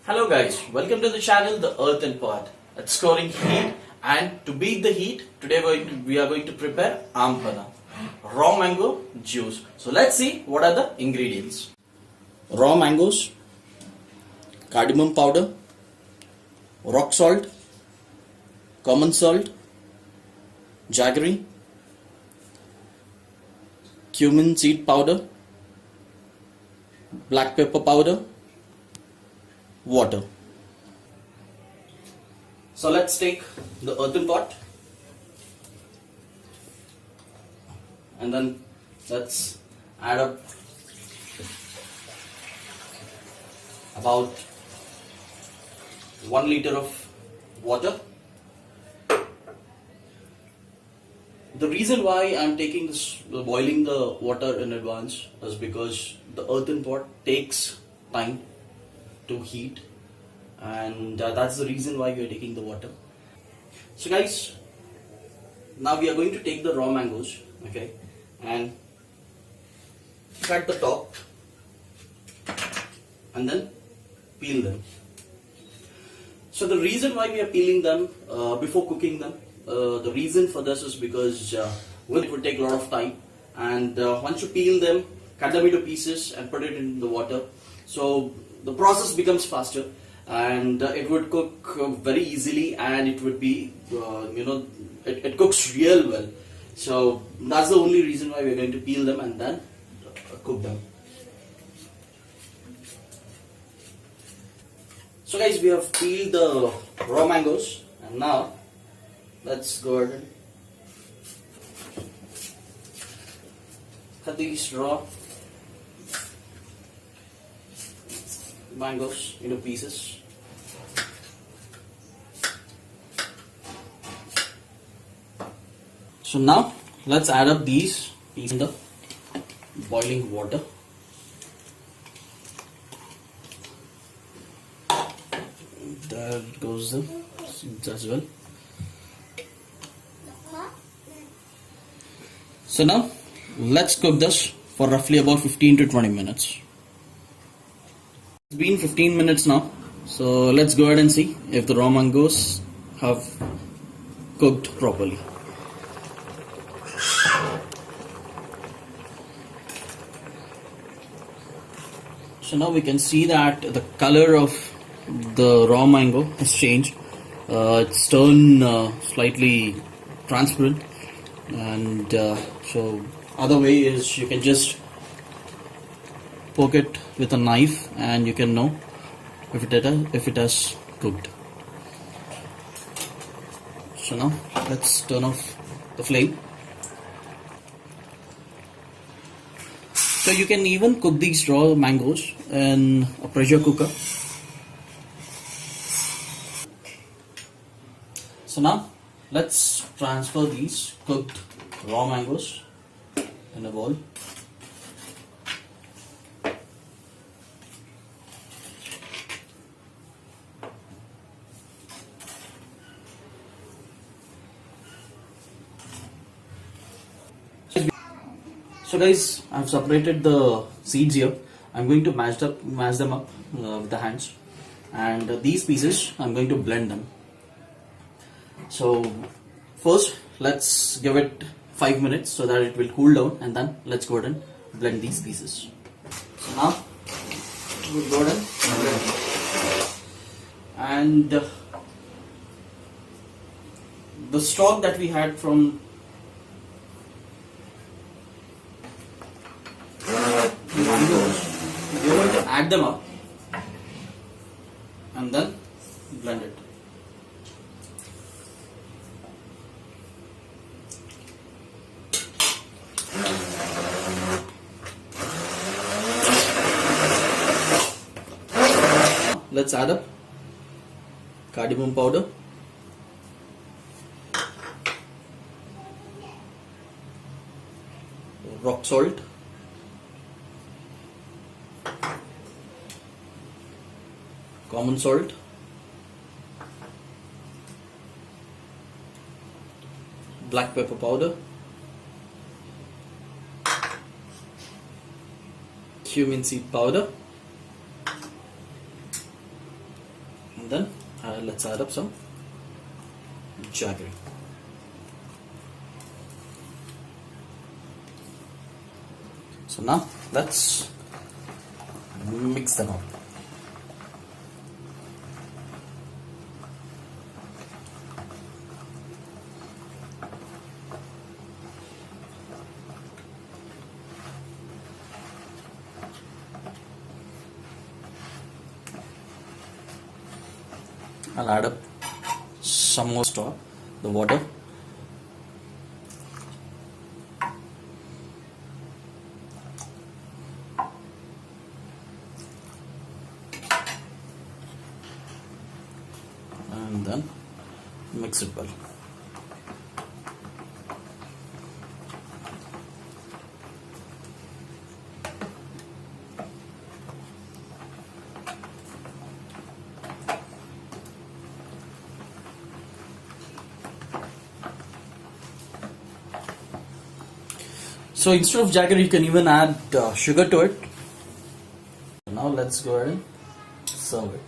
Hello guys, welcome to the channel the Earthen Pot. It's scoring heat, and to beat the heat, today we are going to prepare Aam Panna, raw mango juice. So let's see what are the ingredients. Raw mangoes, cardamom powder, rock salt, common salt, jaggery, cumin seed powder, black pepper powder, water. So let's take the earthen pot and then let's add up about 1 liter of water. The reason why I'm taking this, boiling the water in advance, is because the earthen pot takes time to heat, and that's the reason why we are taking the water. So guys, now we are going to take the raw mangoes, okay, and cut the top and then peel them. So the reason why we are peeling them before cooking them, the reason for this is because it would take a lot of time, and once you peel them, cut them into pieces and put it in the water, so the process becomes faster, and it would cook very easily, and it would be it cooks real well. So that's the only reason why we're going to peel them and then cook them. So guys, we have peeled the raw mangoes, and now let's go ahead and cut these raw mangoes into pieces. So now let's add up these pieces in the boiling water. There goes the seeds as well. So now let's cook this for roughly about 15 to 20 minutes. It's been 15 minutes now, so let's go ahead and see if the raw mangoes have cooked properly. So now we can see that the color of the raw mango has changed. It's turned slightly transparent, and so other way is you can just poke it with a knife and you can know if it has cooked. So now let's turn off the flame. So you can even cook these raw mangoes in a pressure cooker. So now let's transfer these cooked raw mangoes in a bowl. So guys, I've separated the seeds here. I'm going to mash them up with the hands, and these pieces I'm going to blend them. So first let's give it 5 minutes so that it will cool down, and then let's go ahead and blend these pieces. So now we'll go ahead and blend. And the stock that we had from mangoes, we're going to add them up and then blend it. Let's add up cardamom powder, rock salt, common salt, black pepper powder, cumin seed powder, And then let's add up some jaggery. So now let's mix them up. I'll add up some more stock, the water. And then mix it well. So instead of jaggery, you can even add sugar to it. Now let's go ahead and serve it.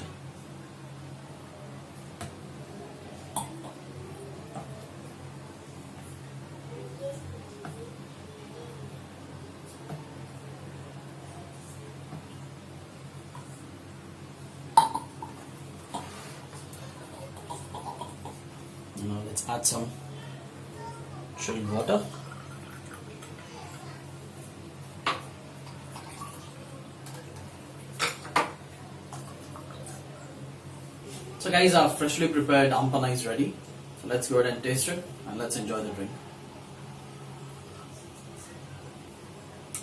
Now let's add some chilled water. So guys, our freshly prepared Aam Panna is ready. So let's go ahead and taste it and let's enjoy the drink.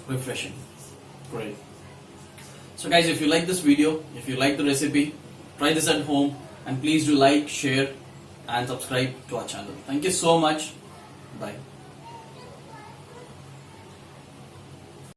Refreshing. Great. So guys, if you like this video, if you like the recipe, try this at home and please do like, share and subscribe to our channel. Thank you so much. Bye.